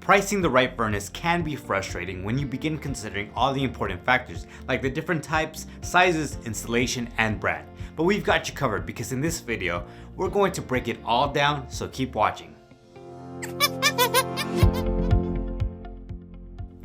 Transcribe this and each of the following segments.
Pricing the right furnace can be frustrating when you begin considering all the important factors like the different types, sizes, installation, and brand. But we've got you covered because in this video, we're going to break it all down, so keep watching.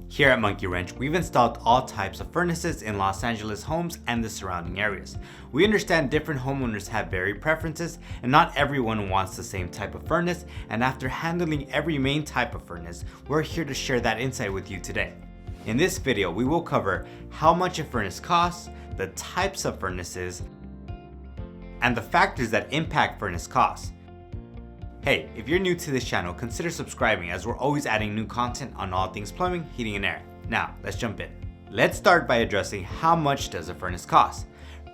Here at Monkey Wrench, we've installed all types of furnaces in Los Angeles homes and the surrounding areas. We understand different homeowners have varied preferences and not everyone wants the same type of furnace, and after handling every main type of furnace, we're here to share that insight with you today. In this video, we will cover how much a furnace costs, the types of furnaces, and the factors that impact furnace costs. Hey, if you're new to this channel, consider subscribing as we're always adding new content on all things plumbing, heating, and air. Now, let's jump in. Let's start by addressing how much does a furnace cost.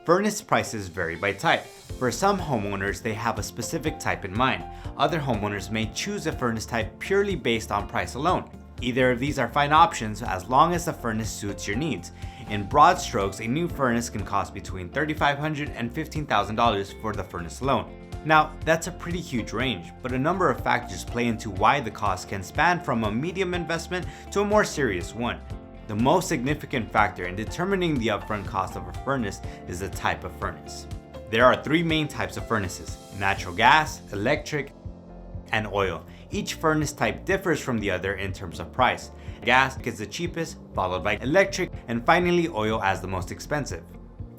Furnace prices vary by type. For some homeowners, they have a specific type in mind. Other homeowners may choose a furnace type purely based on price alone. Either of these are fine options as long as the furnace suits your needs. In broad strokes, a new furnace can cost between $3,500 and $15,000 for the furnace alone. Now, that's a pretty huge range, but a number of factors play into why the cost can span from a medium investment to a more serious one. The most significant factor in determining the upfront cost of a furnace is the type of furnace. There are three main types of furnaces: natural gas, electric, and oil. Each furnace type differs from the other in terms of price. Gas is the cheapest, followed by electric, and finally oil as the most expensive.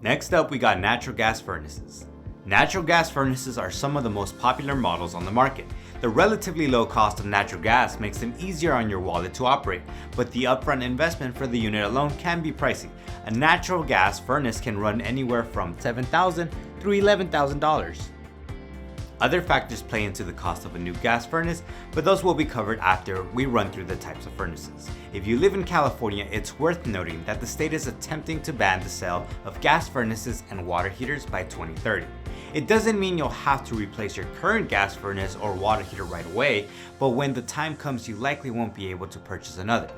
Next up, we got natural gas furnaces. Natural gas furnaces are some of the most popular models on the market. The relatively low cost of natural gas makes them easier on your wallet to operate, but the upfront investment for the unit alone can be pricey. A natural gas furnace can run anywhere from $7,000 through $11,000. Other factors play into the cost of a new gas furnace, but those will be covered after we run through the types of furnaces. If you live in California, it's worth noting that the state is attempting to ban the sale of gas furnaces and water heaters by 2030. It doesn't mean you'll have to replace your current gas furnace or water heater right away, but when the time comes, you likely won't be able to purchase another.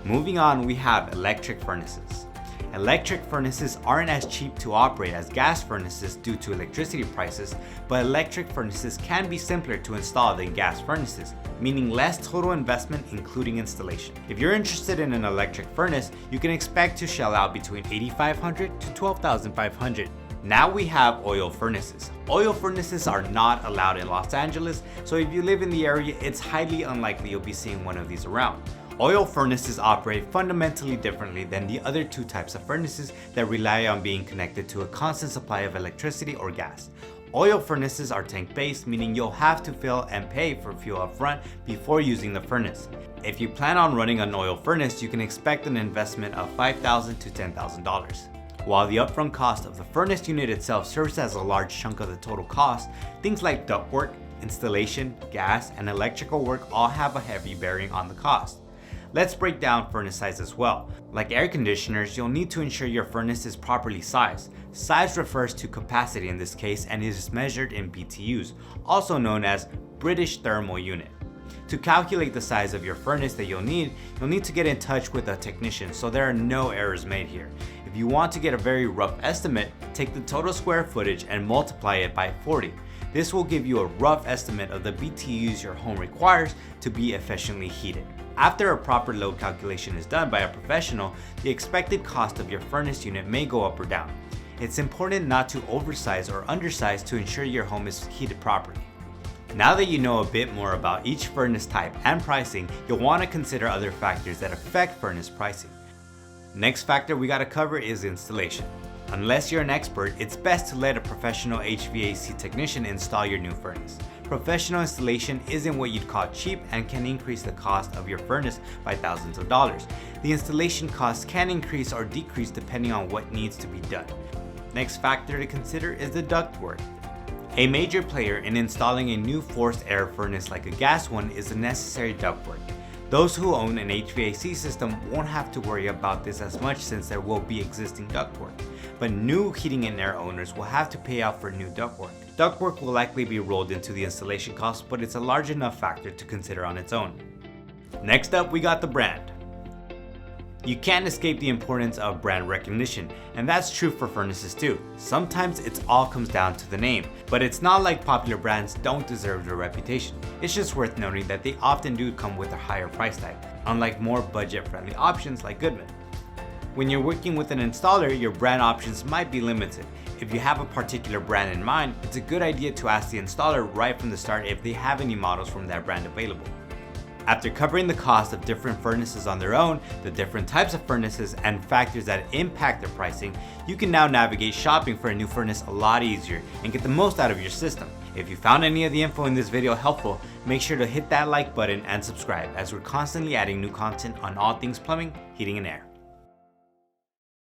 Moving on, we have electric furnaces. Electric furnaces aren't as cheap to operate as gas furnaces due to electricity prices, but electric furnaces can be simpler to install than gas furnaces, meaning less total investment including installation. If you're interested in an electric furnace, you can expect to shell out between $8,500 to $12,500. Now we have oil furnaces. Oil furnaces are not allowed in Los Angeles, so if you live in the area, it's highly unlikely you'll be seeing one of these around. Oil furnaces operate fundamentally differently than the other two types of furnaces that rely on being connected to a constant supply of electricity or gas. Oil furnaces are tank-based, meaning you'll have to fill and pay for fuel up front before using the furnace. If you plan on running an oil furnace, you can expect an investment of $5,000 to $10,000. While the upfront cost of the furnace unit itself serves as a large chunk of the total cost, things like duct work, installation, gas, and electrical work all have a heavy bearing on the cost. Let's break down furnace size as well. Like air conditioners, you'll need to ensure your furnace is properly sized. Size refers to capacity in this case and is measured in BTUs, also known as British Thermal Unit. To calculate the size of your furnace that you'll need to get in touch with a technician so there are no errors made here. If you want to get a very rough estimate, take the total square footage and multiply it by 40. This will give you a rough estimate of the BTUs your home requires to be efficiently heated. After a proper load calculation is done by a professional, the expected cost of your furnace unit may go up or down. It's important not to oversize or undersize to ensure your home is heated properly. Now that you know a bit more about each furnace type and pricing, you'll want to consider other factors that affect furnace pricing. Next factor we gotta cover is installation. Unless you're an expert, it's best to let a professional HVAC technician install your new furnace. Professional installation isn't what you'd call cheap and can increase the cost of your furnace by thousands of dollars. The installation costs can increase or decrease depending on what needs to be done. Next factor to consider is the duct work. A major player in installing a new forced air furnace like a gas one is the necessary ductwork. Those who own an HVAC system won't have to worry about this as much since there will be existing ductwork, but new heating and air owners will have to pay out for new ductwork. Ductwork will likely be rolled into the installation cost, but it's a large enough factor to consider on its own. Next up, we got the brand. You can't escape the importance of brand recognition, and that's true for furnaces too. Sometimes it all comes down to the name, but it's not like popular brands don't deserve their reputation. It's just worth noting that they often do come with a higher price tag, unlike more budget-friendly options like Goodman. When you're working with an installer, your brand options might be limited. If you have a particular brand in mind, it's a good idea to ask the installer right from the start if they have any models from that brand available. After covering the cost of different furnaces on their own, the different types of furnaces, and factors that impact their pricing, you can now navigate shopping for a new furnace a lot easier and get the most out of your system. If you found any of the info in this video helpful, make sure to hit that like button and subscribe, as we're constantly adding new content on all things plumbing, heating, and air.